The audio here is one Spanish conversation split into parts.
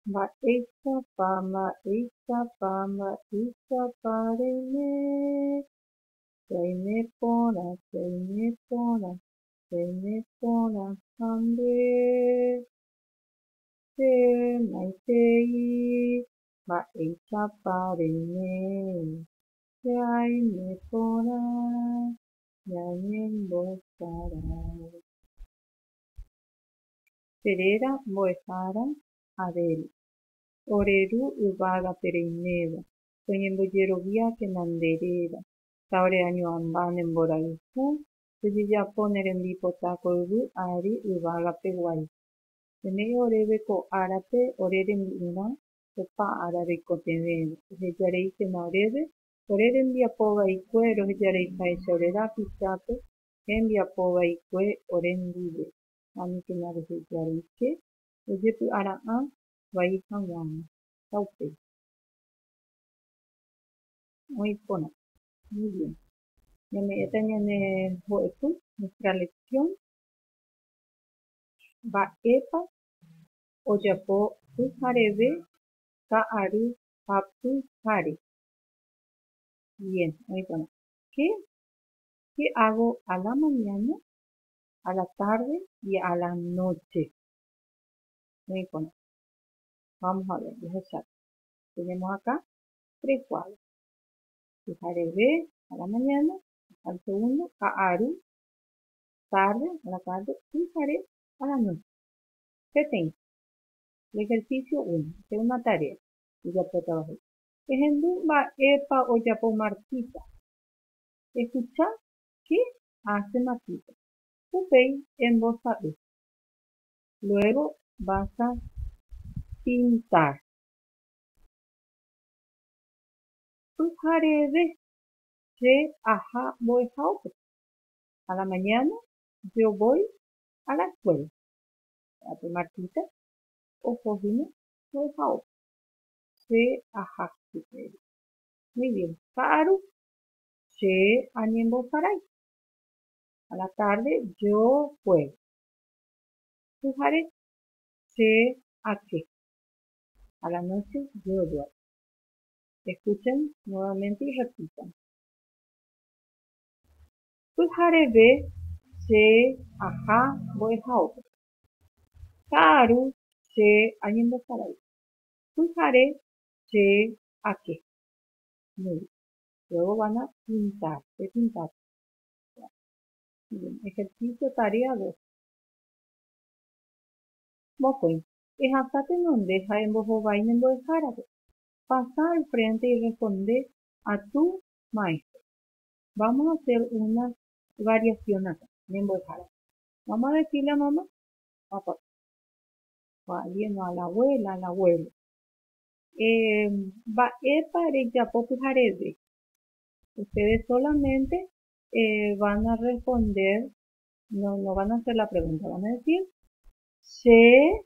Mba'éichapa reime, reime porã hambre, che maitei, mba'éichapa reime, cheaime porã, ñañembosarai. Cheréra mbo'ehára avére. Oreru yvágape reiméva, toñembojeroviáke nderéra, ta oreañuãmba nemborayhu, tojejapo ne rembipota koyvy ary yvágape guaju. Peteĩ oréve ko árape ore rembi'urã opa ára roikotevẽve, rohejareíkena oréve, ore rembiapovaikue rohejareihaicha ore rapichápe, hembiapovaikue ore ndive. Aníkena rohejareike ojepy'ara'ã vai hag̃uáma ta upéi. Oĩporã. Muy bien. Ñame'ẽta ñane mbo'epy, nuestra lección. Mba'épa ojapo pyhareve ka'ary ha pyhare. Bien, oĩporã. ¿Qué hago a la mañana, a la tarde y a la noche? Oĩporã. Vamos a ver, desechar. Tenemos acá 3 cuadros. Pyhareve a la mañana, al segundo, ka'ary, tarde, a la tarde, pyhare a la noche. Peteĩ. El ejercicio 1, segunda tarea. Ojapo trabajo. Ehendu mba'épa ojapo Martita. Escucha qué hace Martita. Upéi embosa'y. Luego vas a pintar. Pyhareve che aha mbo'ehaópe. A la mañana yo voy a la escuela. Martita ohohína mbo'ehaópe. Che aha pypére. Muy bien. Ka'aru che añembosarai. A la tarde yo juego. Pyhare che ake. A la noche yo duermo. Escuchen nuevamente y repitan. Pyhareve che aha mbo'ehaópe. Ka'aru che añembosarai. Pyhare che ake. Muy bien. Luego van a pintar. Pintar. Bien. Ejercicio tarea 2. Mokõi. Ehasátenonde ha embohovái nembo'ehárape. Pasa al frente y responde a tu maestro. Vamos a hacer una variación acá. Nembo'ehárape. Vamos a decirle a mamá, papá, o a alguien, o a la abuela, al abuelo. Mba'épa rejapo pyhareve. Ustedes solamente van a responder, no van a hacer la pregunta, van a decir che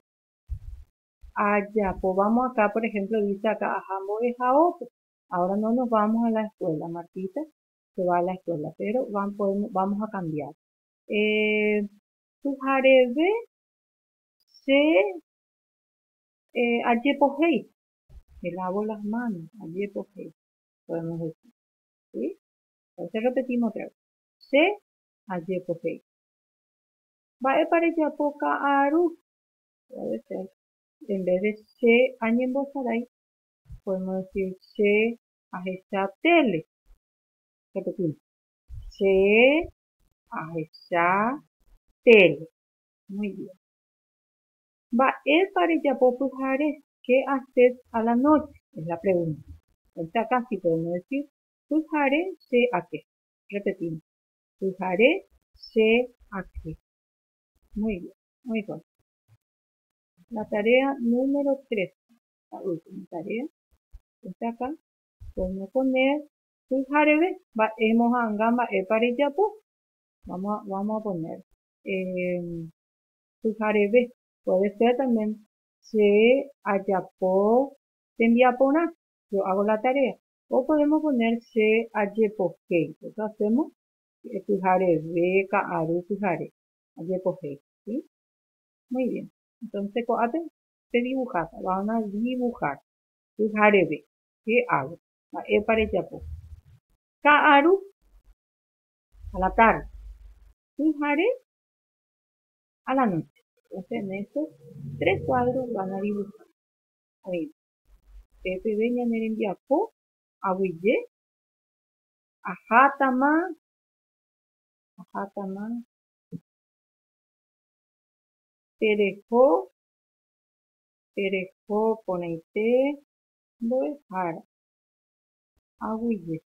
ajapo. Vamos acá, por ejemplo, dice acá aha mbo'ehaópe. Ahora no nos vamos a la escuela, Martita se va a la escuela, pero vamos a cambiar. Pyhareve che ajepohéi. Me lavo las manos, ajepohéi. Podemos decir. ¿Sí? Entonces repetimos otra vez. Che ajepohéi. Mba'épa rejapo ka'aru. Puede ser. En vez de che añembosarai, podemos decir che ahecha tele. Repetimos. Che ahecha tele. Muy bien. Mba'épa rejapo pyhare. ¿Qué haces a la noche? Es la pregunta. Entonces acá sí podemos decir pyhare che ake. Repetimos. Pyhare che ake. Muy bien. Muy bien. La tarea número 3. La última tarea. Está acá. Podemos poner pyhareve. Hemos angamba eparejapo. Vamos a poner pyhareve. Puede ser también che ajapo tembiapórã. Yo hago la tarea. O podemos poner che ajepohéi. Entonces hacemos pyhareve ka'aru pyhare. Ajepohéi. ¿Sí? Muy bien. Entonces, coate, te dibujas, van a dibujar. Pyhareve, ¿qué hago? Eparechapo. Ka'aru, a la tarde. Pyhare, a la noche. Entonces en estos 3 cuadros van a dibujar. Ahí. Pepe veña nerendiapo, abuye, ajatama, terejo, poneite, mbo'ehára, aguije.